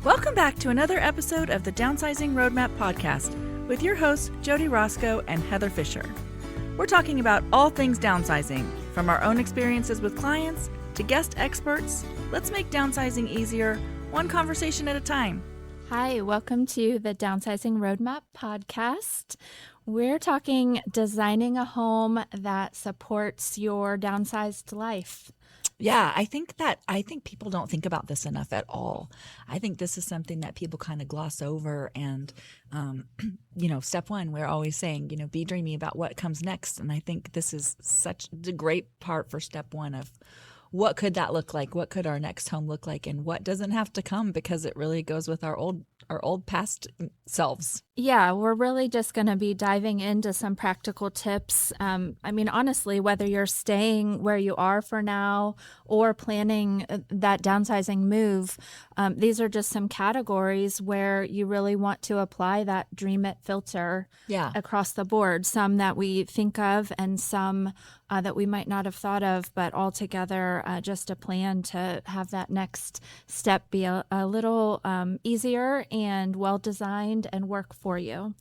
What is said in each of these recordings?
Welcome back to another episode of the Downsizing Roadmap podcast with your hosts, Jody Roscoe and Heather Fisher. We're talking about all things downsizing, from our own experiences with clients to guest experts. Let's make downsizing easier, one conversation at a time. Hi, welcome to the Downsizing Roadmap podcast. We're talking designing a home that supports your downsized life. Yeah, I think people don't think about this enough at all. I think this is something that people kind of gloss over. And, step one, we're always saying, be dreamy about what comes next. And I think this is such a great part for step one of what could that look like? What could our next home look like? And what doesn't have to come, because it really goes with our old past selves. Yeah, we're really just going to be diving into some practical tips. Honestly, whether you're staying where you are for now or planning that downsizing move, these are just some categories where you really want to apply that Dream It filter across the board. Some that we think of and some that we might not have thought of, but altogether just a plan to have that next step be a little easier and well-designed and work for you.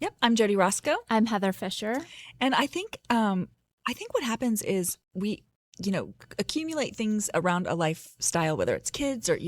Yep. I'm Jody Roscoe. I'm Heather Fisher. And I think what happens is we, accumulate things around a lifestyle, whether it's kids or,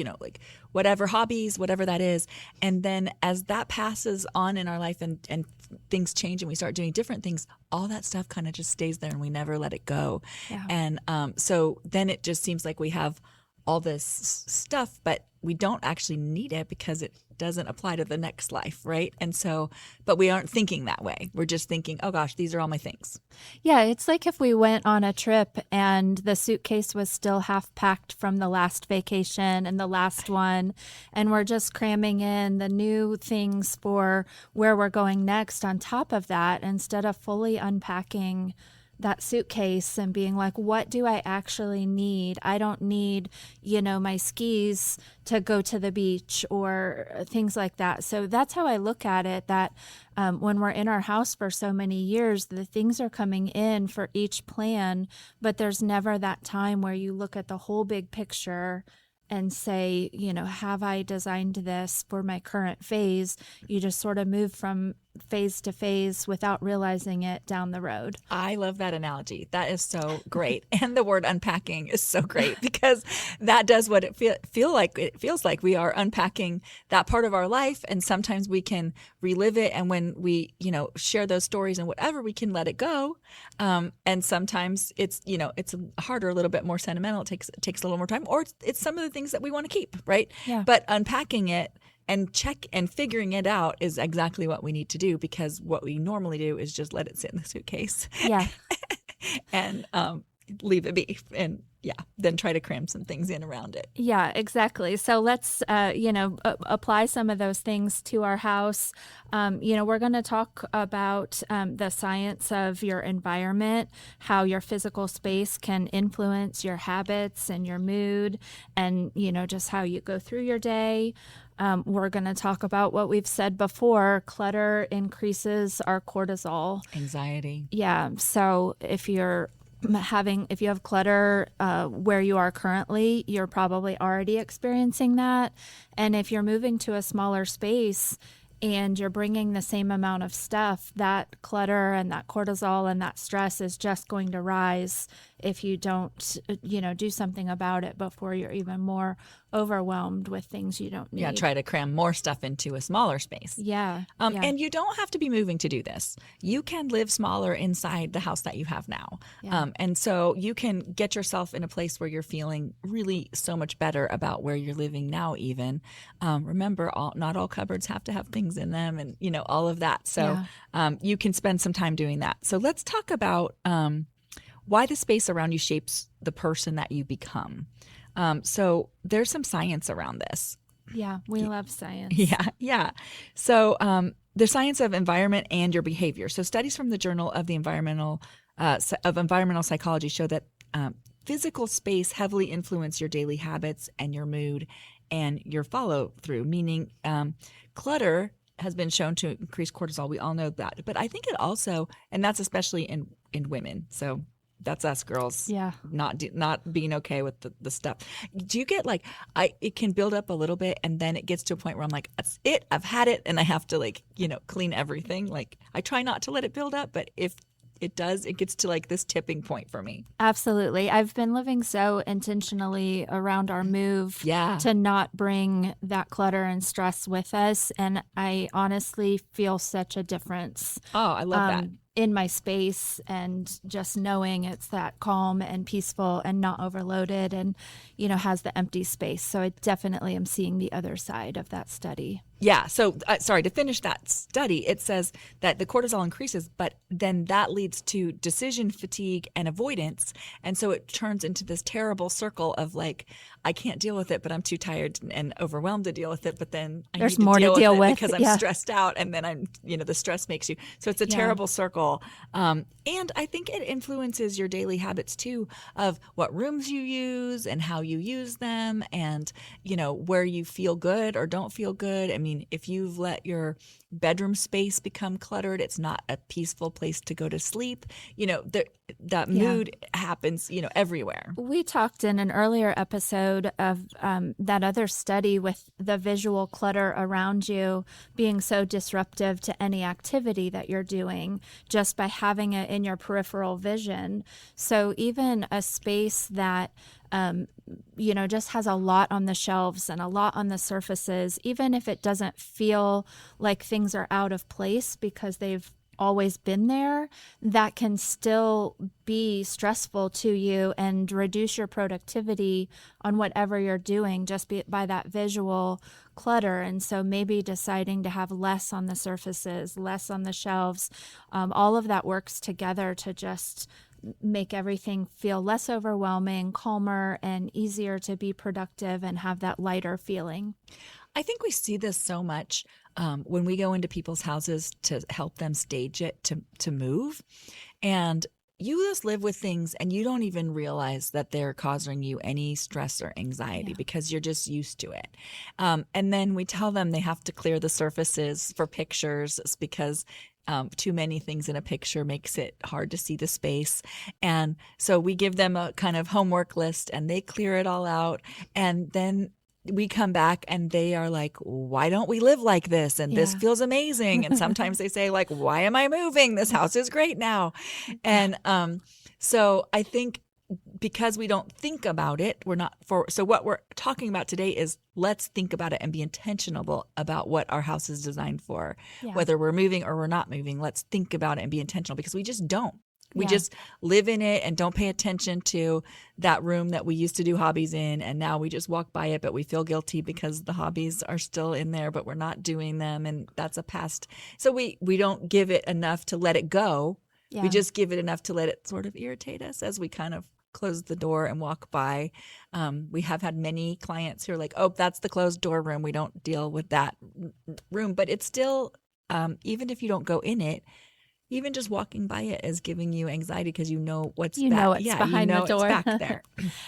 whatever hobbies, whatever that is. And then as that passes on in our life and things change and we start doing different things, all that stuff kind of just stays there and we never let it go. Yeah. And so then it just seems like we have all this stuff, but we don't actually need it because it doesn't apply to the next life, right? And so, but we aren't thinking that way. We're just thinking, oh gosh, these are all my things. Yeah, it's like if we went on a trip and the suitcase was still half packed from the last vacation and the last one, and we're just cramming in the new things for where we're going next on top of that, instead of fully unpacking that suitcase and being like, what do I actually need? I don't need, my skis to go to the beach or things like that. So that's how I look at it, that when we're in our house for so many years, the things are coming in for each plan, but there's never that time where you look at the whole big picture and say, have I designed this for my current phase? You just sort of move from phase to phase without realizing it down the road. I love that analogy. That is so great. And the word unpacking is so great because that does what it feels like. We are unpacking that part of our life, and sometimes we can relive it. And when we, share those stories and whatever, we can let it go. And sometimes it's harder, a little bit more sentimental. It takes a little more time, or it's some of the things that we want to keep, right? Yeah. But unpacking it and figuring it out is exactly what we need to do, because what we normally do is just let it sit in the suitcase. Yeah. and leave it be. And then try to cram some things in around it. Yeah, exactly. So let's, apply some of those things to our house. We're going to talk about the science of your environment, how your physical space can influence your habits and your mood, and, just how you go through your day. We're going to talk about what we've said before. Clutter increases our cortisol. Anxiety. Yeah. So if you have clutter where you are currently, you're probably already experiencing that. And if you're moving to a smaller space and you're bringing the same amount of stuff, that clutter and that cortisol and that stress is just going to rise if you don't, do something about it before you're even more overwhelmed with things you don't need. Yeah, try to cram more stuff into a smaller space. Yeah. And you don't have to be moving to do this. You can live smaller inside the house that you have now. Yeah. And so you can get yourself in a place where you're feeling really so much better about where you're living now even. Remember, not all cupboards have to have things in them and, all of that. So you can spend some time doing that. So let's talk about why the space around you shapes the person that you become. So there's some science around this. Yeah, we love science. Yeah. So the science of environment and your behavior. So studies from the Journal of the Environmental Psychology show that physical space heavily influence your daily habits and your mood and your follow through. Meaning, clutter has been shown to increase cortisol. We all know that, but I think it also, and that's especially in women. So That's us girls. Yeah. Not being okay with the stuff. Do you get like, it can build up a little bit and then it gets to a point where I'm like, that's it. I've had it. And I have to like, clean everything. Like I try not to let it build up, but if it does, it gets to like this tipping point for me. Absolutely. I've been living so intentionally around our move Yeah. to not bring that clutter and stress with us. And I honestly feel such a difference. Oh, I love that. In my space, and just knowing it's that calm and peaceful and not overloaded and, has the empty space. So I definitely am seeing the other side of that study. Yeah. So, sorry, to finish that study, it says that the cortisol increases, but then that leads to decision fatigue and avoidance. And so it turns into this terrible circle of like, I can't deal with it, but I'm too tired and overwhelmed to deal with it. But then There's need more to deal with because I'm stressed out. And then the stress makes you. So it's a terrible circle. And I think it influences your daily habits too, of what rooms you use and how you use them, and, where you feel good or don't feel good. I mean, if you've let your bedroom space become cluttered, it's not a peaceful place to go to sleep. That mood happens, everywhere. We talked in an earlier episode of that other study with the visual clutter around you being so disruptive to any activity that you're doing just by having it in your peripheral vision. So even a space that just has a lot on the shelves and a lot on the surfaces, even if it doesn't feel like things are out of place because they've always been there, that can still be stressful to you and reduce your productivity on whatever you're doing just by that visual clutter. And so maybe deciding to have less on the surfaces, less on the shelves, all of that works together to just make everything feel less overwhelming, calmer, and easier to be productive and have that lighter feeling. I think we see this so much when we go into people's houses to help them stage it to move. And you just live with things and you don't even realize that they're causing you any stress or anxiety because you're just used to it. And then we tell them they have to clear the surfaces for pictures because too many things in a picture makes it hard to see the space. And so we give them a kind of homework list and they clear it all out. And then we come back and they are like, why don't we live like this? And this feels amazing. And sometimes they say like, why am I moving? This house is great now. And so I think because we don't think about it, so what we're talking about today is let's think about it and be intentional about what our house is designed for, whether we're moving or we're not moving. Let's think about it and be intentional because we just don't. We just live in it and don't pay attention to that room that we used to do hobbies in. And now we just walk by it, but we feel guilty because the hobbies are still in there, but we're not doing them. And that's a past. So we don't give it enough to let it go. Yeah. We just give it enough to let it sort of irritate us as we kind of close the door and walk by. We have had many clients who are like, oh, that's the closed door room. We don't deal with that room. But it's still, even if you don't go in it, even just walking by it is giving you anxiety because what's behind the door. It's back there.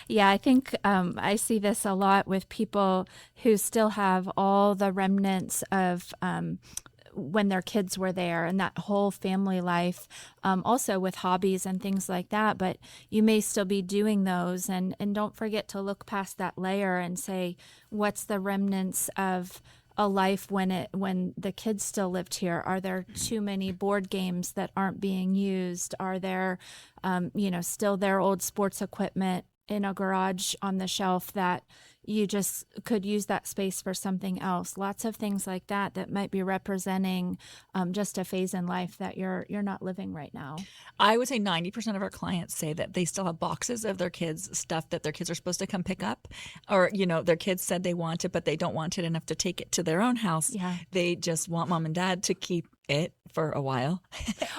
Yeah, I think I see this a lot with people who still have all the remnants of when their kids were there and that whole family life, also with hobbies and things like that. But you may still be doing those, and don't forget to look past that layer and say, what's the remnants of a life when the kids still lived here? Are there too many board games that aren't being used? Are there, still their old sports equipment in a garage on the shelf that you just could use that space for something else? Lots of things like that might be representing just a phase in life that you're not living right now. I would say 90% of our clients say that they still have boxes of their kids' stuff that their kids are supposed to come pick up, or their kids said they want it, but they don't want it enough to take it to their own house. Yeah. They just want mom and dad to keep it for a while.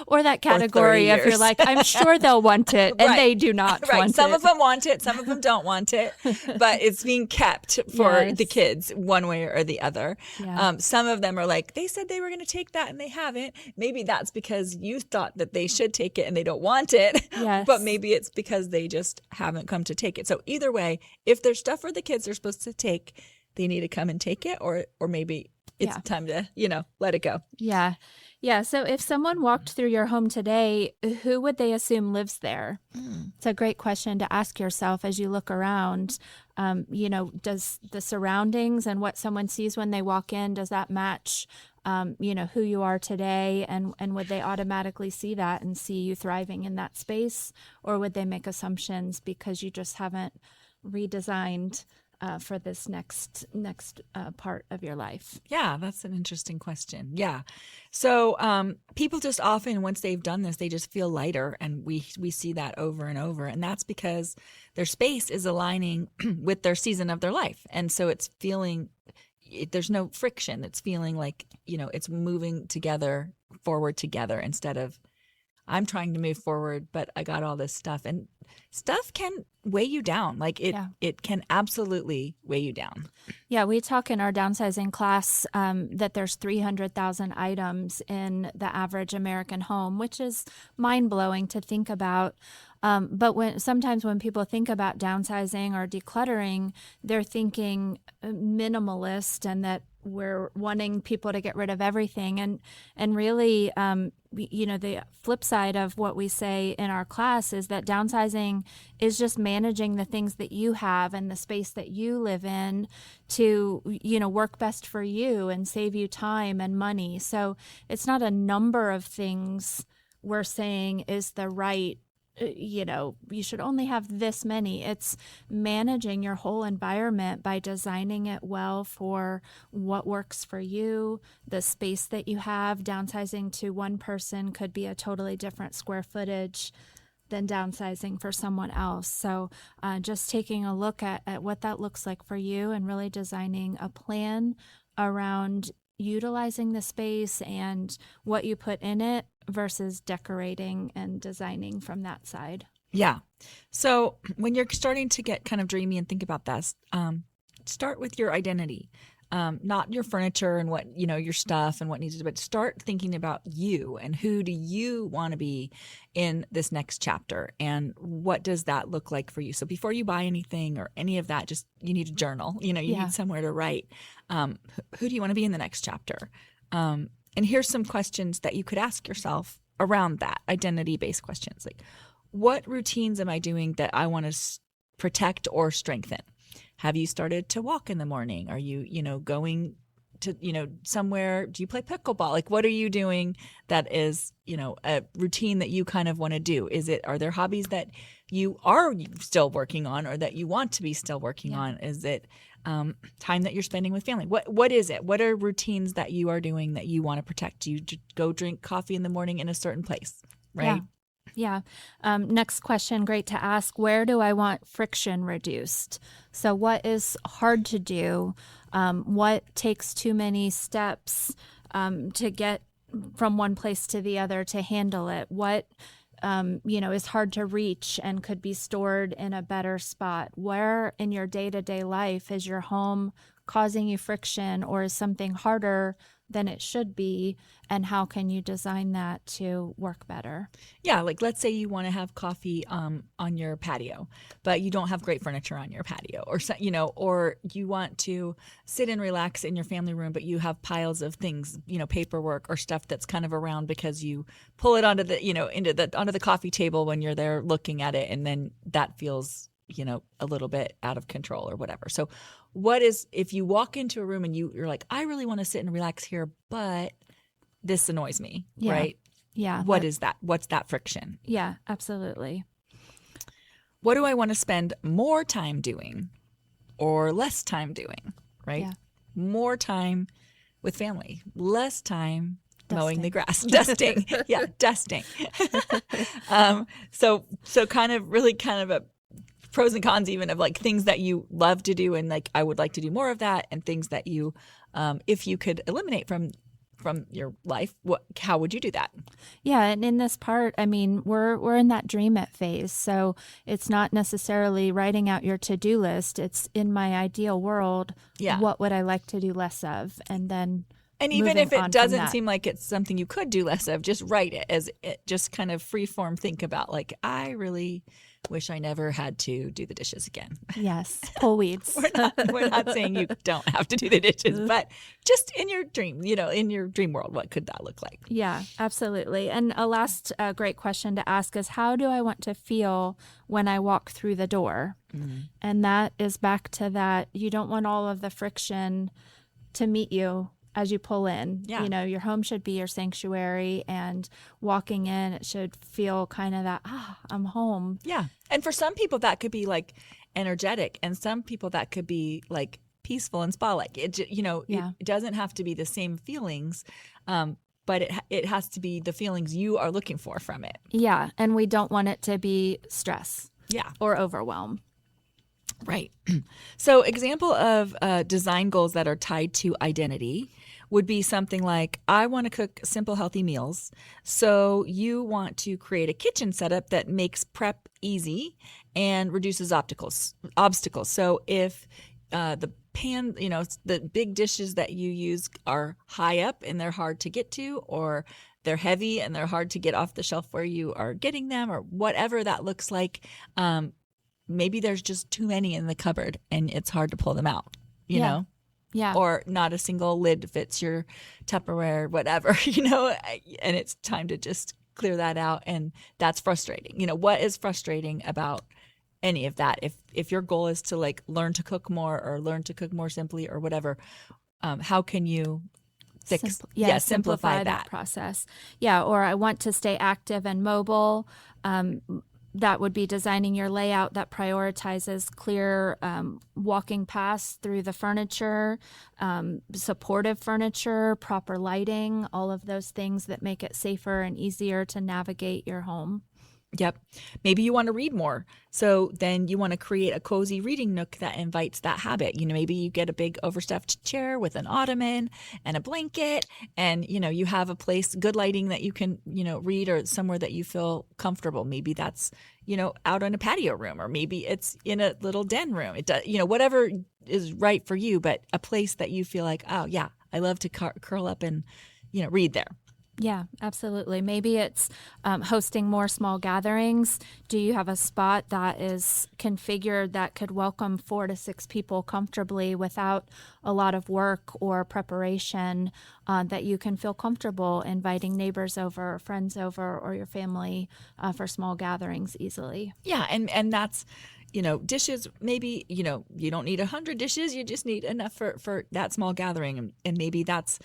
Or that category of you're like, I'm sure they'll want it, and they do not want it. Some of them want it, some of them don't want it, but it's being kept for the kids one way or the other. Yeah. Some of them are like, they said they were going to take that and they haven't. Maybe that's because you thought that they should take it and they don't want it. Yes. But maybe it's because they just haven't come to take it. So either way, if there's stuff for the kids they're supposed to take, they need to come and take it, or maybe it's Yeah. time to, let it go. Yeah. Yeah. So if someone walked through your home today, who would they assume lives there? It's a great question to ask yourself as you look around. Does the surroundings and what someone sees when they walk in, does that match, who you are today? And would they automatically see that and see you thriving in that space? Or would they make assumptions because you just haven't redesigned for this next part of your life? Yeah, that's an interesting question. Yeah. So people just often, once they've done this, they just feel lighter. And we see that over and over. And that's because their space is aligning with their season of their life. And so it's feeling, there's no friction. It's feeling like, it's moving together, forward together, instead of I'm trying to move forward, but I got all this stuff. And stuff can weigh you down. Like it can absolutely weigh you down. Yeah, we talk in our downsizing class that there's 300,000 items in the average American home, which is mind-blowing to think about. But sometimes when people think about downsizing or decluttering, they're thinking minimalist and that we're wanting people to get rid of everything. And really, the flip side of what we say in our class is that downsizing is just managing the things that you have and the space that you live in to, work best for you and save you time and money. So it's not a number of things we're saying is the right, you should only have this many. It's managing your whole environment by designing it well for what works for you, the space that you have. Downsizing to one person could be a totally different square footage than downsizing for someone else. So just taking a look at what that looks like for you and really designing a plan around utilizing the space and what you put in it versus decorating and designing from that side. Yeah. So when you're starting to get kind of dreamy and think about this, start with your identity, not your furniture and what, your stuff and what needs to, but start thinking about you and who do you want to be in this next chapter and what does that look like for you? So before you buy anything or any of that, just you need a journal, you need somewhere to write. Who do you want to be in the next chapter? And here's some questions that you could ask yourself around that, identity-based questions. Like, what routines am I doing that I want to protect or strengthen? Have you started to walk in the morning? Are you, going to, somewhere? Do you play pickleball? Like, what are you doing that is, a routine that you kind of want to do? Are there hobbies that you are still working on or that you want to be still working on? Is it time that you're spending with family? What is it? What are routines that you are doing that you want to protect? Do you go drink coffee in the morning in a certain place, right? Yeah. Next question, great to ask. Where do I want friction reduced? So what is hard to do? What takes too many steps to get from one place to the other to handle it? What is hard to reach and could be stored in a better spot? Where in your day-to-day life is your home causing you friction or is something harder than it should be? And how can you design that to work better? Yeah, like let's say you want to have coffee on your patio, but you don't have great furniture on your patio, or or you want to sit and relax in your family room, but you have piles of things, paperwork or stuff that's kind of around because you pull it onto the onto the coffee table when you're there looking at it, and then that feels a little bit out of control or whatever. So if you walk into a room and you're like, I really want to sit and relax here, but this annoys me, right? Yeah. What is that? What's that friction? Yeah, absolutely. What do I want to spend more time doing or less time doing, right? Yeah. More time with family, less time mowing the grass, dusting. So kind of a pros and cons even of like things that you love to do and like I would like to do more of that, and things that you if you could eliminate from your life, how would you do that? Yeah, and in this part, I mean, we're in that dream it phase. So it's not necessarily writing out your to-do list. It's in my ideal world, what would I like to do less of? And then even if it doesn't seem like it's something you could do less of, just write it as just kind of free form. Think about like, I really wish I never had to do the dishes again. Yes, pull weeds. We're not saying you don't have to do the dishes, but just in your dream, in your dream world, what could that look like? Yeah, absolutely. And a last great question to ask is, how do I want to feel when I walk through the door? And that is back to that you don't want all of the friction to meet you as you pull in. Yeah. Your home should be your sanctuary, and walking in, it should feel kind of that, I'm home. Yeah. And for some people that could be like energetic, and some people that could be like peaceful and spa-like. It doesn't have to be the same feelings, but it has to be the feelings you are looking for from it. Yeah. And we don't want it to be stress. Yeah. Or overwhelm. Right. So example of design goals that are tied to identity would be something like, I want to cook simple, healthy meals. So you want to create a kitchen setup that makes prep easy and reduces obstacles. So if the pan, the big dishes that you use are high up and they're hard to get to, or they're heavy and they're hard to get off the shelf where you are getting them, or whatever that looks like, maybe there's just too many in the cupboard and it's hard to pull them out, you know? Yeah. Or not a single lid fits your Tupperware, whatever, and it's time to just clear that out. And that's frustrating. What is frustrating about any of that? If your goal is to like learn to cook more or learn to cook more simply or whatever, how can you simplify that process? Yeah. Or I want to stay active and mobile. That would be designing your layout that prioritizes clear walking paths through the furniture, supportive furniture, proper lighting, all of those things that make it safer and easier to navigate your home. Yep. Maybe you want to read more. So then you want to create a cozy reading nook that invites that habit. Maybe you get a big overstuffed chair with an ottoman and a blanket, and, you have a place, good lighting that you can, read, or somewhere that you feel comfortable. Maybe that's, out in a patio room, or maybe it's in a little den room. It does, whatever is right for you, but a place that you feel like, oh yeah, I love to curl up and, read there. Yeah, absolutely. Maybe it's hosting more small gatherings. Do you have a spot that is configured that could welcome 4 to 6 people comfortably without a lot of work or preparation, that you can feel comfortable inviting neighbors over, friends over, or your family for small gatherings easily? Yeah, and that's, dishes, maybe, you don't need 100 dishes. You just need enough for that small gathering. And maybe that's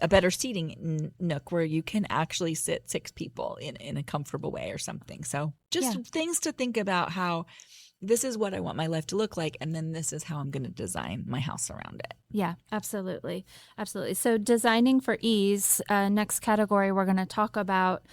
a better seating nook where you can actually sit 6 people in a comfortable way or something. So just things to think about, how this is what I want my life to look like, and then this is how I'm going to design my house around it. Yeah, absolutely. Absolutely. So designing for ease, next category we're going to talk about,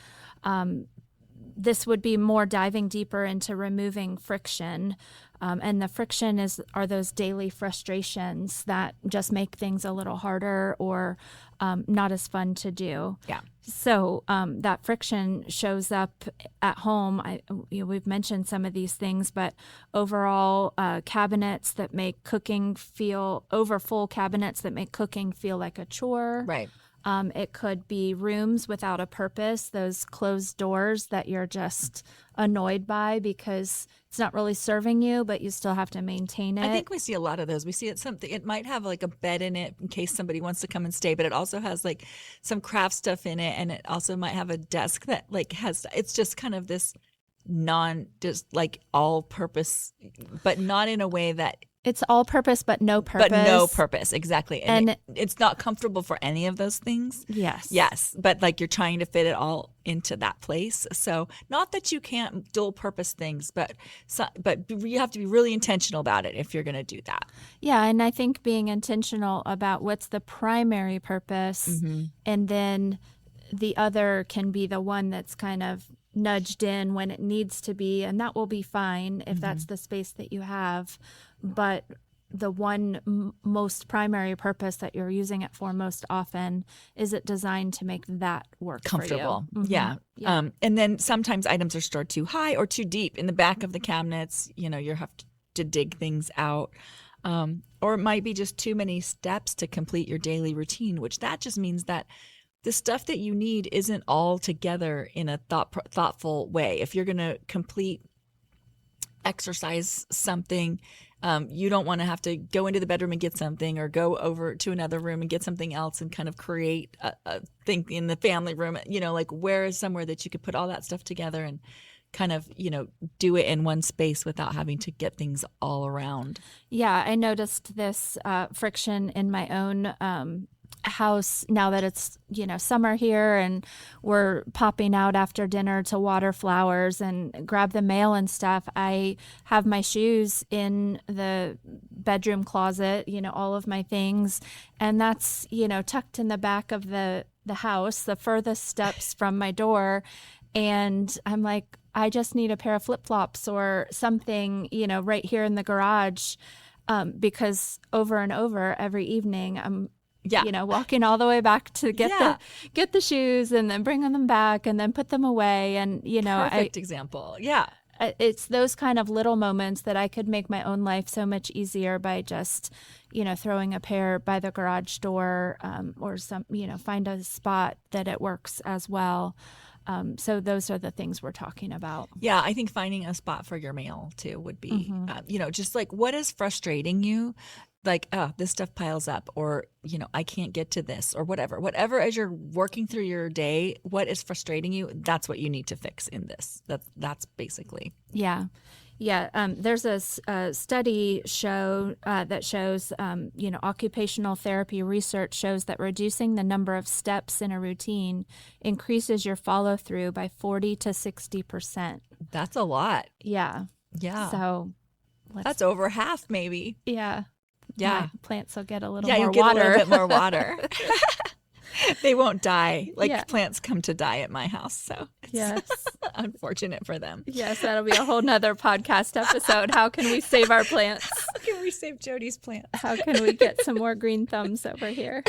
this would be more diving deeper into removing friction. And the friction are those daily frustrations that just make things a little harder or not as fun to do. Yeah. So that friction shows up at home. We've mentioned some of these things, but overall, cabinets that make cooking feel overfull, cabinets that make cooking feel like a chore. Right. It could be rooms without a purpose, those closed doors that you're just annoyed by because it's not really serving you, but you still have to maintain it. I think we see a lot of those. We see it might have like a bed in it in case somebody wants to come and stay, but it also has like some craft stuff in it, and it also might have a desk that like it's just kind of this just like all purpose, but not in a way that it's all purpose, but no purpose. But no purpose, exactly. And it's not comfortable for any of those things. Yes. Yes, but like you're trying to fit it all into that place. So not that you can't dual purpose things, but you have to be really intentional about it if you're going to do that. Yeah, and I think being intentional about what's the primary purpose, and then the other can be the one that's kind of nudged in when it needs to be, and that will be fine if that's the space that you have. But the one most primary purpose that you're using it for most often, is it designed to make that work comfortable for you? Yeah. And then sometimes items are stored too high or too deep in the back of the cabinets. You have to dig things out, or it might be just too many steps to complete your daily routine, which that just means that the stuff that you need isn't all together in a thoughtful way. If you're going to complete exercise something. You don't want to have to go into the bedroom and get something or go over to another room and get something else and kind of create a thing in the family room. Like where is somewhere that you could put all that stuff together and kind of, do it in one space without having to get things all around. Yeah, I noticed this friction in my own house now that it's summer here and we're popping out after dinner to water flowers and grab the mail and stuff. I have my shoes in the bedroom closet, all of my things, and that's tucked in the back of the house, the furthest steps from my door. And I'm like, I just need a pair of flip-flops or something right here in the garage, because over and over every evening I'm walking all the way back to get the shoes and then bringing them back and then put them away. And, perfect example. Yeah. It's those kind of little moments that I could make my own life so much easier by just, throwing a pair by the garage door, or find a spot that it works as well. So those are the things we're talking about. Yeah, I think finding a spot for your mail too would be, just like what is frustrating you? Like, this stuff piles up, or, I can't get to this, or whatever. Whatever, as you're working through your day, what is frustrating you, that's what you need to fix in this. That's basically. Yeah. Yeah. There's a study that shows, occupational therapy research shows that reducing the number of steps in a routine increases your follow through by 40 to 60%. That's a lot. Yeah. Yeah. So that's over half, maybe. Yeah. Yeah. My plants will get a little more more water. Yeah, you get a little bit more water. They won't die. Plants come to die at my house, so it's unfortunate for them. Yes, that'll be a whole nother podcast episode. How can we save our plants? How can we save Jody's plants? How can we get some more green thumbs over here?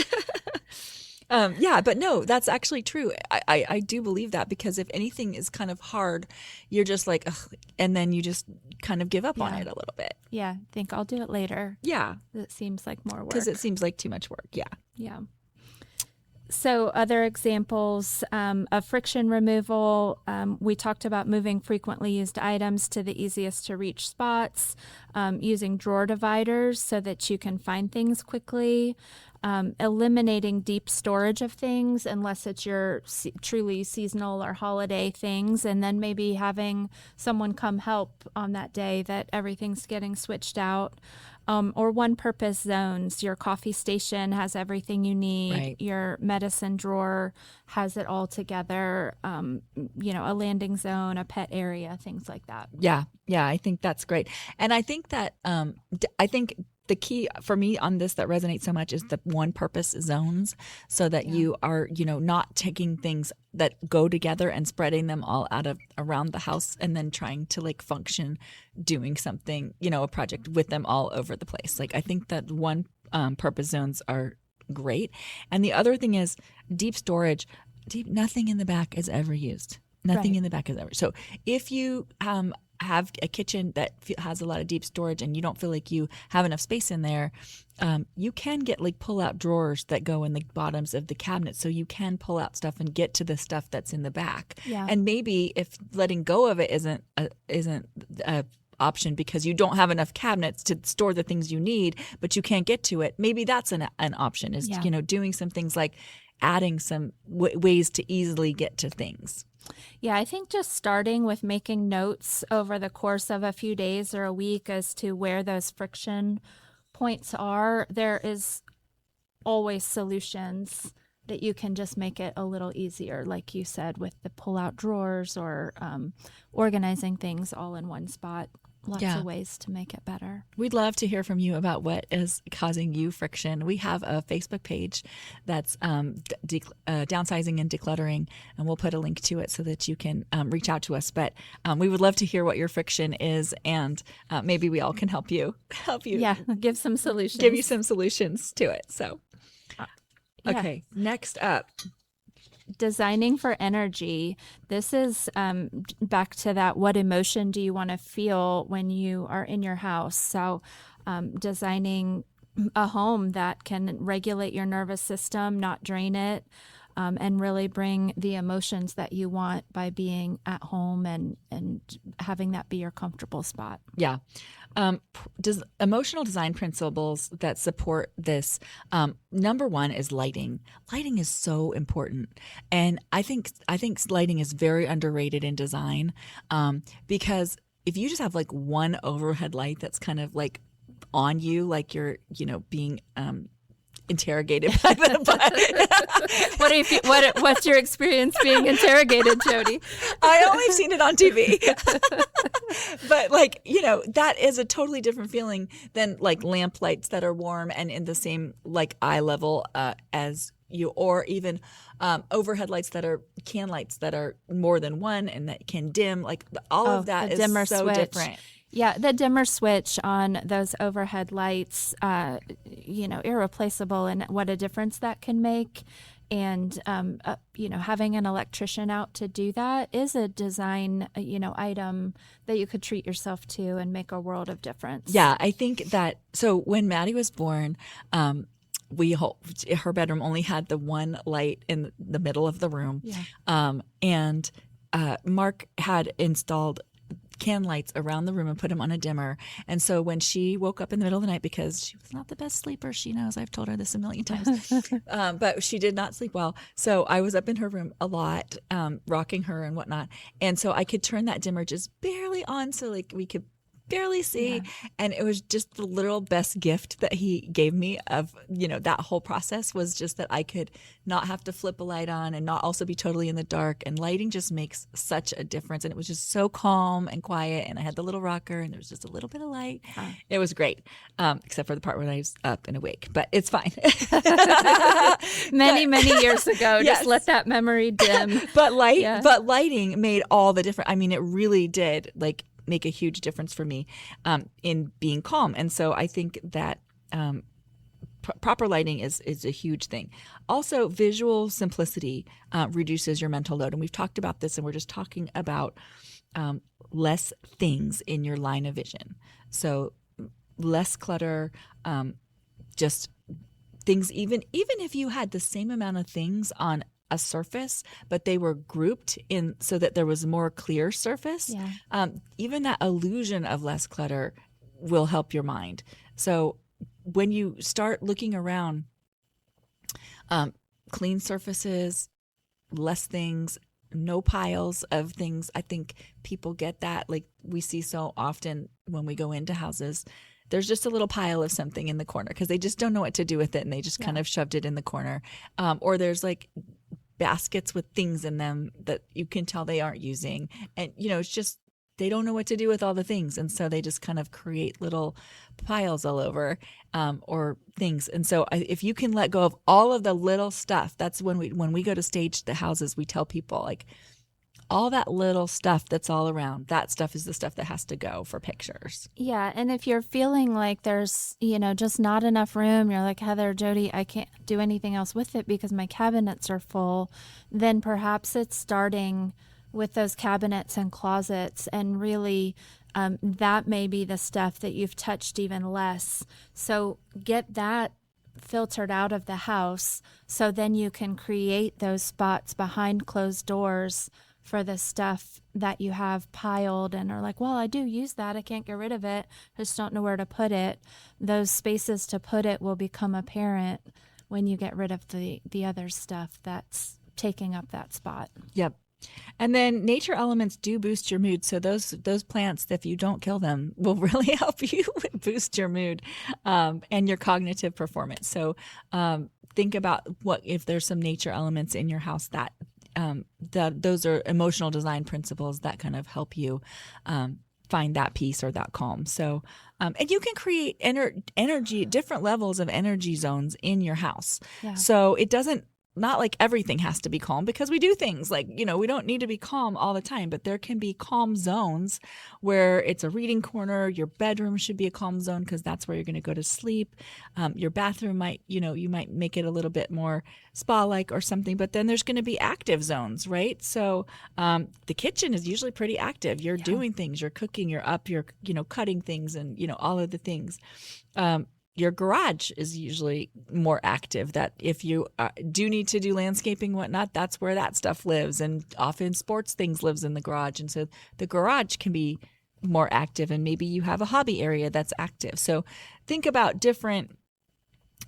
But no, that's actually true. I do believe that, because if anything is kind of hard, you're just like, ugh, and then you just kind of give up on it a little bit. Yeah, think I'll do it later. Yeah. It seems like more work. Because it seems like too much work. Yeah. Yeah. So other examples of friction removal, we talked about moving frequently used items to the easiest to reach spots, using drawer dividers so that you can find things quickly, eliminating deep storage of things unless it's your truly seasonal or holiday things, and then maybe having someone come help on that day that everything's getting switched out. Or one-purpose zones. Your coffee station has everything you need. Right. Your medicine drawer has it all together. A landing zone, a pet area, things like that. Yeah, I think that's great. And I think that I think the key for me on this that resonates so much is the one-purpose zones, so that you are, not taking things that go together and spreading them all around the house and then trying to function doing something, a project with them all over the place. I think that one purpose zones are great. And the other thing is deep storage. Nothing in the back is ever used. Nothing in the back is ever. So if you have a kitchen that has a lot of deep storage and you don't feel like you have enough space in there, you can get pull-out drawers that go in the bottoms of the cabinets, so you can pull out stuff and get to the stuff that's in the back. Yeah. And maybe if letting go of it isn't a option because you don't have enough cabinets to store the things you need, but you can't get to it, maybe that's an option, is doing some things like adding some ways to easily get to things. Yeah, I think just starting with making notes over the course of a few days or a week as to where those friction points are, there is always solutions that you can just make it a little easier, like you said, with the pull-out drawers or organizing things all in one spot. Lots of ways to make it better. We'd love to hear from you about what is causing you friction. We have a Facebook page that's downsizing and decluttering, and we'll put a link to it so that you can reach out to us. But we would love to hear what your friction is, and maybe we all can help you. Yeah, give some solutions. Give you some solutions to it. So, okay, next up. Designing for energy. This is back to that, what emotion do you want to feel when you are in your house? So designing a home that can regulate your nervous system, not drain it. and really bring the emotions that you want by being at home and having that be your comfortable spot. Yeah. Emotional design principles that support this. Number one is lighting. Lighting is so important, and I think lighting is very underrated in design, because if you just have like one overhead light that's kind of like on you, like you're being interrogated by What's your experience being interrogated, Jody? I only seen it on TV. But that is a totally different feeling than like lamp lights that are warm and in the same like eye level as you, or even overhead lights that are can lights that are more than one and that can dim. Like all of that is dimmer so switch. different. Yeah, the dimmer switch on those overhead lights, irreplaceable, and what a difference that can make. And, having an electrician out to do that is a design, item that you could treat yourself to and make a world of difference. Yeah, I think that, so when Maddie was born, her bedroom only had the one light in the middle of the room. Yeah. And Mark had installed can lights around the room and put them on a dimmer. And so when she woke up in the middle of the night, because she was not the best sleeper, she knows, I've told her this a million times, but she did not sleep well. So I was up in her room a lot, rocking her and whatnot. And so I could turn that dimmer just barely on so like we could barely see. Yeah. And it was just the literal best gift that he gave me of, that whole process was just that I could not have to flip a light on and not also be totally in the dark. And lighting just makes such a difference. And it was just so calm and quiet. And I had the little rocker and there was just a little bit of light. Huh. It was great, except for the part when I was up and awake. But it's fine. many years ago, yes. Just let that memory dim. But lighting made all the difference. I mean, it really did make a huge difference for me in being calm. And so I think that proper lighting is a huge thing. Also, visual simplicity reduces your mental load. And we've talked about this, and we're just talking about less things in your line of vision. So less clutter, just things, even if you had the same amount of things on a surface, but they were grouped in so that there was more clear surface. Yeah. Even that illusion of less clutter will help your mind. So when you start looking around, clean surfaces, less things, no piles of things. I think people get that. Like we see so often when we go into houses, there's just a little pile of something in the corner because they just don't know what to do with it, and they just kind of shoved it in the corner. Or there's like baskets with things in them that you can tell they aren't using. And, it's just they don't know what to do with all the things. And so they just kind of create little piles all over or things. And so if you can let go of all of the little stuff, that's when we go to stage the houses, we tell people like, all that little stuff that's all around, that stuff is the stuff that has to go for pictures. Yeah. And if you're feeling like there's, just not enough room, you're like, Heather, Jody, I can't do anything else with it because my cabinets are full, then perhaps it's starting with those cabinets and closets, and really that may be the stuff that you've touched even less. So get that filtered out of the house so then you can create those spots behind closed doors for the stuff that you have piled and are like, well, I do use that. I can't get rid of it. I just don't know where to put it. Those spaces to put it will become apparent when you get rid of the other stuff that's taking up that spot. Yep. And then nature elements do boost your mood. So those plants, if you don't kill them, will really help you boost your mood and your cognitive performance. So think about what if there's some nature elements in your house that those are emotional design principles that kind of help you find that peace or that calm. So, and you can create energy, different levels of energy zones in your house. Yeah. So it doesn't, not like everything has to be calm, because we do things like, we don't need to be calm all the time, but there can be calm zones where it's a reading corner. Your bedroom should be a calm zone because that's where you're going to go to sleep. Your bathroom might, you might make it a little bit more spa-like or something, but then there's going to be active zones, right? So the kitchen is usually pretty active. You're doing things, you're cooking, you're up, you're, cutting things and, all of the things. your garage is usually more active. That if you do need to do landscaping and whatnot, that's where that stuff lives. And often sports things lives in the garage. And so the garage can be more active, and maybe you have a hobby area that's active. So think about different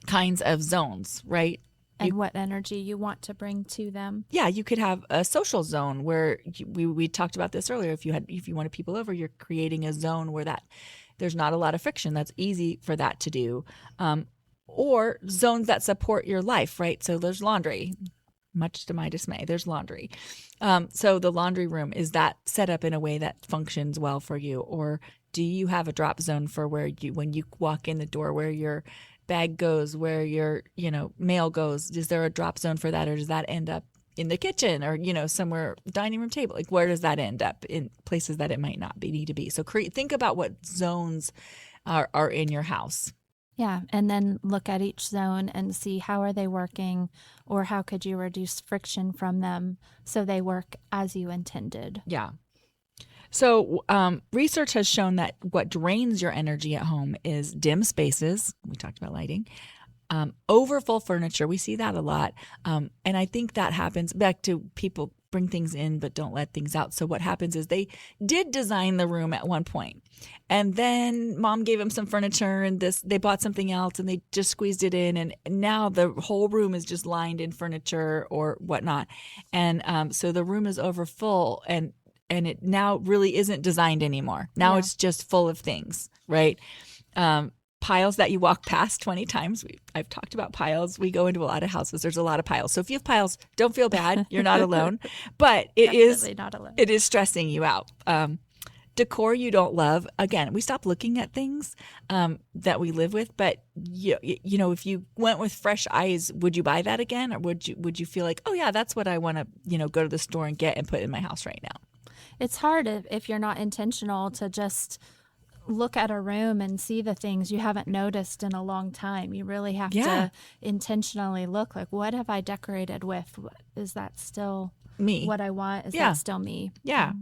kinds of zones, right? And what energy you want to bring to them. Yeah, you could have a social zone where we talked about this earlier. If you wanted people over, you're creating a zone where there's not a lot of friction. That's easy for that to do. Or zones that support your life, right? So there's laundry. Much to my dismay, there's laundry. So the laundry room, is that set up in a way that functions well for you? Or do you have a drop zone for when you walk in the door, where your bag goes, where your mail goes? Is there a drop zone for that, or does that end up in the kitchen, or somewhere dining room table? Like, where does that end up? In places that it might not need to be. So think about what zones are in your house. Yeah, and then look at each zone and see how are they working, or how could you reduce friction from them so they work as you intended. Yeah. So research has shown that what drains your energy at home is dim spaces. We talked about lighting. Overfull furniture. We see that a lot. And I think that happens back to people bring things in but don't let things out. So what happens is they did design the room at one point, and then mom gave them some furniture, and they bought something else, and they just squeezed it in, and now the whole room is just lined in furniture or whatnot. And so the room is overfull, and it now really isn't designed anymore. Now it's just full of things, right? Piles that you walk past 20 times. I've talked about piles. We go into a lot of houses. There's a lot of piles. So if you have piles, don't feel bad. You're not alone. But it is not alone. It is stressing you out. Decor you don't love. Again, we stop looking at things that we live with. But if you went with fresh eyes, would you buy that again, or would you feel like, oh yeah, that's what I want to go to the store and get and put in my house right now? It's hard if you're not intentional to just look at a room and see the things you haven't noticed in a long time. You really have to intentionally look, like, what have I decorated with? Is that still me? What I want? Is that still me? Yeah.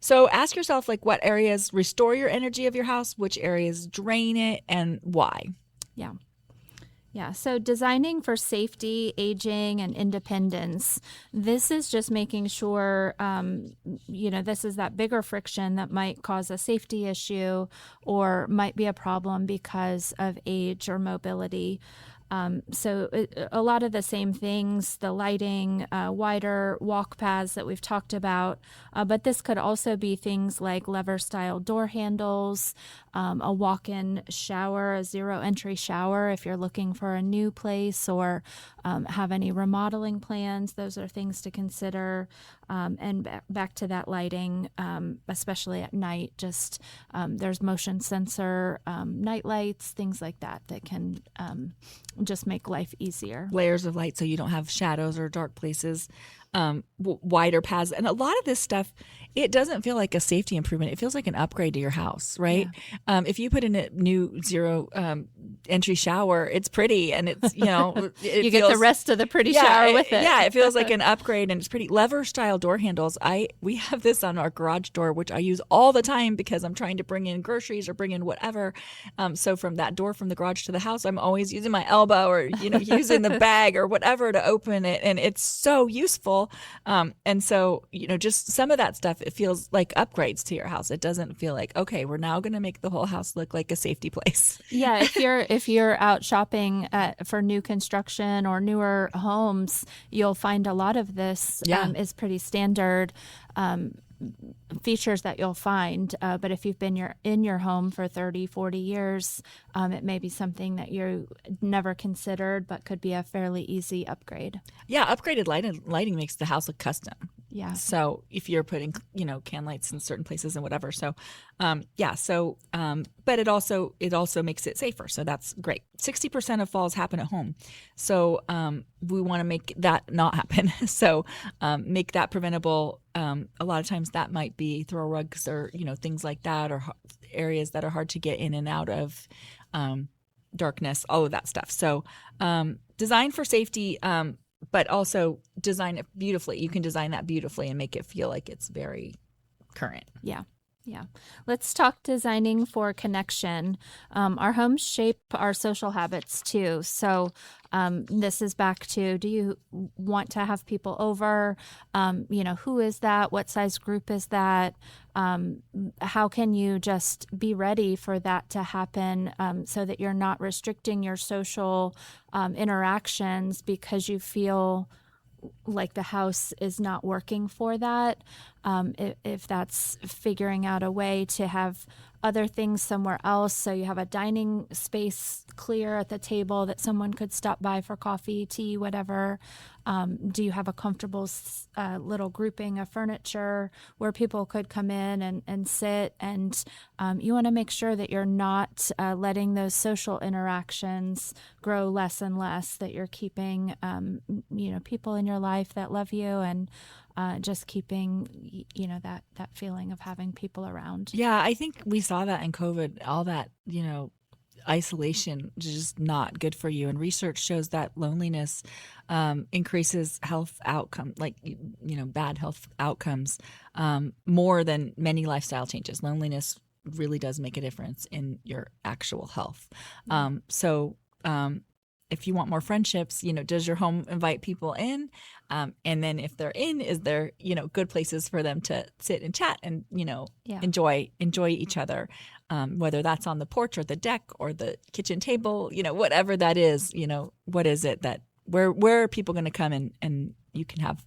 So ask yourself, like, what areas restore your energy of your house, which areas drain it, and why? Yeah. Yeah, so designing for safety, aging, and independence. This is just making sure, this is that bigger friction that might cause a safety issue or might be a problem because of age or mobility. So a lot of the same things, the lighting, wider walk paths that we've talked about, but this could also be things like lever-style door handles, a walk-in shower, a zero-entry shower if you're looking for a new place or have any remodeling plans. Those are things to consider. And back to that lighting, especially at night, just there's motion sensor, night lights, things like that can just make life easier. Layers of light so you don't have shadows or dark places, wider paths. And a lot of this stuff, it doesn't feel like a safety improvement. It feels like an upgrade to your house, right? Yeah. If you put in a new zero entry shower, it's pretty, and it's, you get the rest of the pretty shower with it. Yeah, it feels like an upgrade, and it's pretty. Lever style door handles. We have this on our garage door, which I use all the time because I'm trying to bring in groceries or bring in whatever. So from that door from the garage to the house, I'm always using my elbow or using the bag or whatever to open it, and it's so useful. And so just some of that stuff, it feels like upgrades to your house. It doesn't feel like, okay, we're now going to make the whole house look like a safety place. Yeah, if you're out shopping for new construction or newer homes, you'll find a lot of this is pretty standard features that you'll find. But if you've been in your home for 30, 40 years, it may be something that you never considered, but could be a fairly easy upgrade. Yeah, upgraded lighting makes the house look custom. Yeah. So if you're putting, can lights in certain places and whatever. So, but it also makes it safer. So that's great. 60% of falls happen at home. So we want to make that not happen. So make that preventable. A lot of times that might be throw rugs or, things like that, or areas that are hard to get in and out of, darkness, all of that stuff. So design for safety, but also design it beautifully. You can design that beautifully and make it feel like it's very current. Yeah. Yeah. Let's talk designing for connection. Our homes shape our social habits too. So, this is back to, do you want to have people over? Who is that? What size group is that? How can you just be ready for that to happen, so that you're not restricting your social interactions because you feel like the house is not working for that. If that's figuring out a way to have other things somewhere else, so you have a dining space clear at the table that someone could stop by for coffee, tea, whatever. Do you have a comfortable little grouping of furniture where people could come in and sit? And you want to make sure that you're not letting those social interactions grow less and less, that you're keeping people in your life that love you, and just keeping that feeling of having people around. Yeah, I think we saw that in COVID, all that, isolation is just not good for you. And research shows that loneliness increases health outcome, like, bad health outcomes, more than many lifestyle changes. Loneliness really does make a difference in your actual health. If you want more friendships, does your home invite people in? And then if they're in, is there, good places for them to sit and chat and, Yeah. enjoy each other, whether that's on the porch or the deck or the kitchen table, whatever that is, what is it that, where are people going to come and you can have,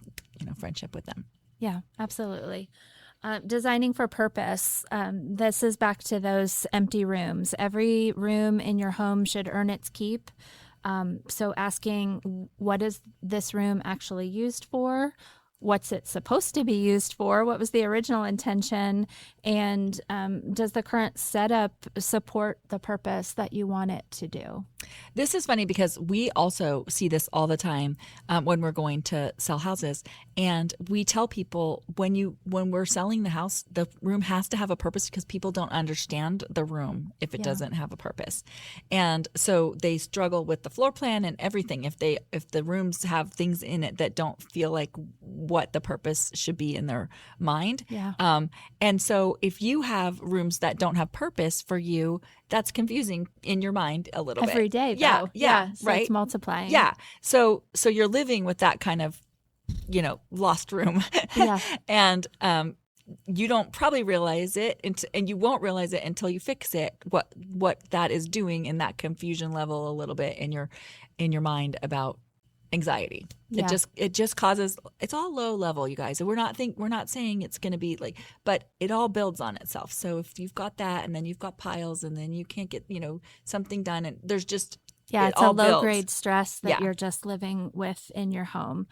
friendship with them? Yeah, absolutely. Designing for purpose. This is back to those empty rooms. Every room in your home should earn its keep. So asking, what is this room actually used for? What's it supposed to be used for? What was the original intention? And does the current setup support the purpose that you want it to do? This is funny because we also see this all the time when we're going to sell houses, and we tell people when we're selling the house, the room has to have a purpose, because people don't understand the room if it doesn't have a purpose, and so they struggle with the floor plan and everything if the rooms have things in it that don't feel like what the purpose should be in their mind. And so if you have rooms that don't have purpose for you, that's confusing in your mind a little bit. Every day, though. So right. it's multiplying. Yeah. So you're living with that kind of, lost room. Yeah. And you don't probably realize it, and you won't realize it until you fix it, what that is doing in that confusion level a little bit in your mind about anxiety. Yeah. It just causes, it's all low level, you guys. We're not saying it's going to be like, but it all builds on itself. So if you've got that, and then you've got piles, and then you can't get, something done, and there's just, it's a low grade stress that you're just living with in your home.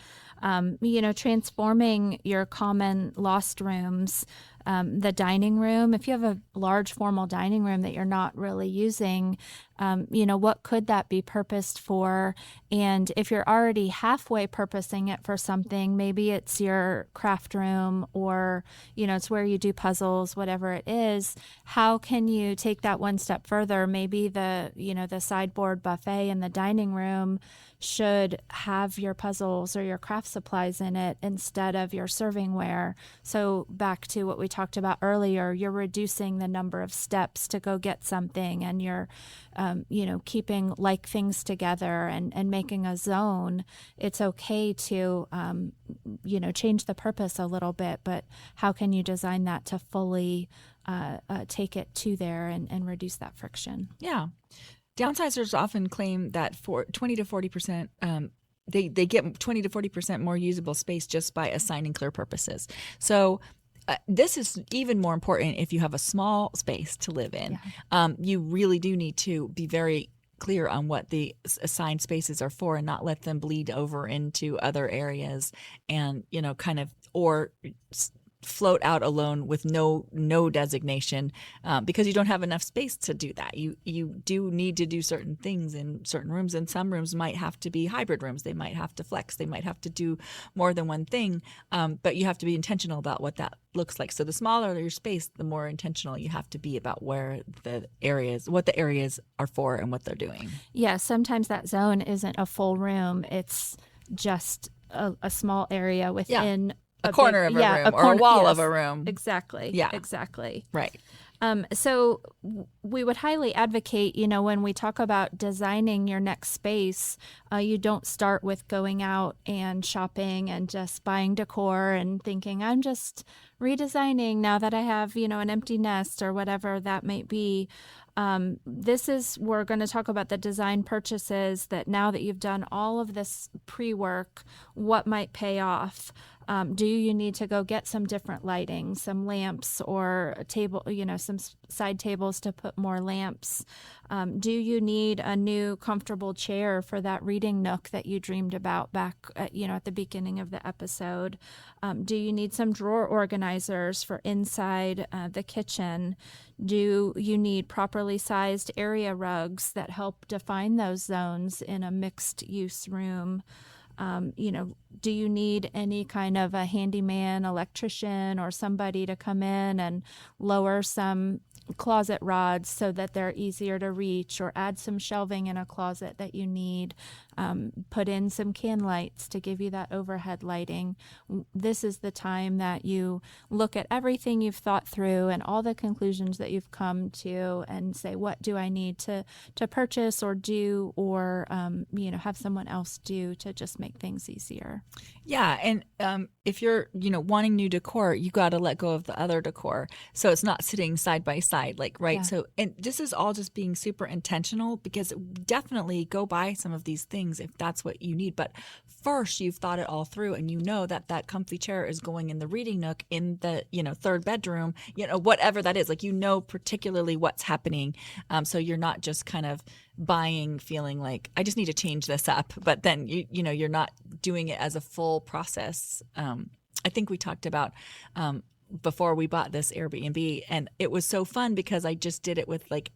Transforming your common lost rooms, the dining room. If you have a large formal dining room that you're not really using, what could that be purposed for? And if you're already halfway purposing it for something, maybe it's your craft room, or, it's where you do puzzles, whatever it is. How can you take that one step further? Maybe the sideboard buffet in the dining room should have your puzzles or your craft supplies in it instead of your servingware. So back to what we talked about earlier, you're reducing the number of steps to go get something, and you're keeping like things together and making a zone. It's okay to change the purpose a little bit, but how can you design that to fully take it to there and reduce that friction? Yeah. Downsizers often claim that for 20 to 40%, they get 20 to 40% more usable space just by assigning clear purposes. So this is even more important if you have a small space to live in. You really do need to be very clear on what the assigned spaces are for, and not let them bleed over into other areas, and or float out alone with no designation, because you don't have enough space to do that. You do need to do certain things in certain rooms, and some rooms might have to be hybrid rooms. They might have to flex. They might have to do more than one thing, but you have to be intentional about what that looks like. So the smaller your space, the more intentional you have to be about what the areas are for and what they're doing. Yeah, sometimes that zone isn't a full room. It's just a small area within a corner of a yeah, room or a wall yes, of a room. Exactly. Yeah. Exactly. Right. So we would highly advocate, when we talk about designing your next space, you don't start with going out and shopping and just buying decor and thinking, I'm just redesigning now that I have, an empty nest or whatever that might be. We're going to talk about the design purchases that now that you've done all of this pre-work, what might pay off? Do you need to go get some different lighting, some lamps or a table, some side tables to put more lamps? Do you need a new comfortable chair for that reading nook that you dreamed about back, at the beginning of the episode? Do you need some drawer organizers for inside the kitchen? Do you need properly sized area rugs that help define those zones in a mixed use room? Do you need any kind of a handyman, electrician, or somebody to come in and lower some closet rods so that they're easier to reach, or add some shelving in a closet that you need? Put in some can lights to give you that overhead lighting. This is the time that you look at everything you've thought through and all the conclusions that you've come to and say, what do I need to purchase or do, or have someone else do to just make things easier. Yeah, and if you're wanting new decor, you got to let go of the other decor, so it's not sitting side by side, right? Yeah. So, and this is all just being super intentional, because definitely go buy some of these things if that's what you need. But first, you've thought it all through, and that comfy chair is going in the reading nook in the third bedroom, whatever that is. Particularly what's happening, so you're not just kind of buying feeling like I just need to change this up, but then you're not doing it as a full process. I think we talked about before we bought this Airbnb, and it was so fun because I just did it with it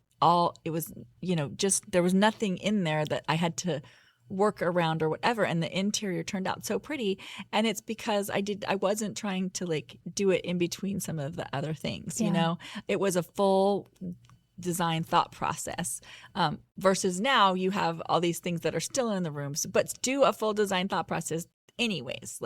was just there was nothing in there that I had to work around or whatever, and the interior turned out so pretty. And it's because I wasn't trying to do it in between some of the other things. It was a full design thought process, versus now you have all these things that are still in the rooms, but do a full design thought process anyways.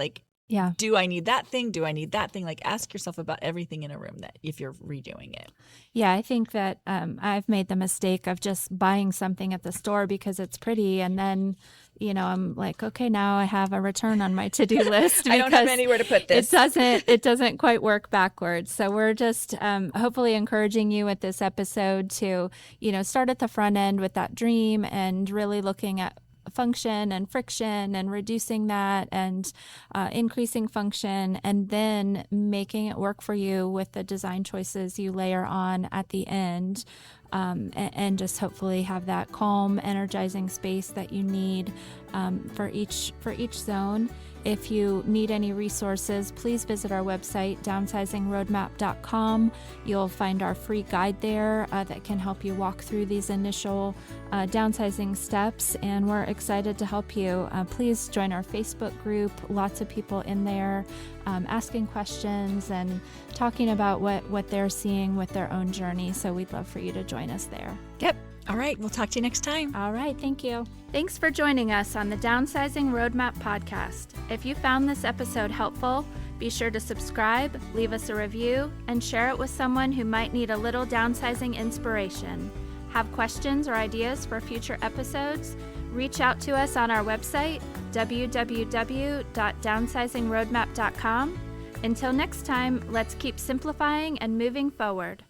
Yeah. Do I need that thing? Do I need that thing? Ask yourself about everything in a room that if you're redoing it. Yeah, I think that I've made the mistake of just buying something at the store because it's pretty, and then I'm like, okay, now I have a return on my to-do list. I don't have anywhere to put this. It doesn't quite work backwards. So we're just hopefully encouraging you with this episode to start at the front end with that dream and really looking at function and friction and reducing that and increasing function, and then making it work for you with the design choices you layer on at the end, and just hopefully have that calm, energizing space that you need for each zone. If you need any resources, please visit our website, downsizingroadmap.com. You'll find our free guide there that can help you walk through these initial downsizing steps, and we're excited to help you. Please join our Facebook group. Lots of people in there asking questions and talking about what they're seeing with their own journey. So we'd love for you to join us there. Yep. All right. We'll talk to you next time. All right. Thank you. Thanks for joining us on the Downsizing Roadmap podcast. If you found this episode helpful, be sure to subscribe, leave us a review, and share it with someone who might need a little downsizing inspiration. Have questions or ideas for future episodes? Reach out to us on our website, www.downsizingroadmap.com. Until next time, let's keep simplifying and moving forward.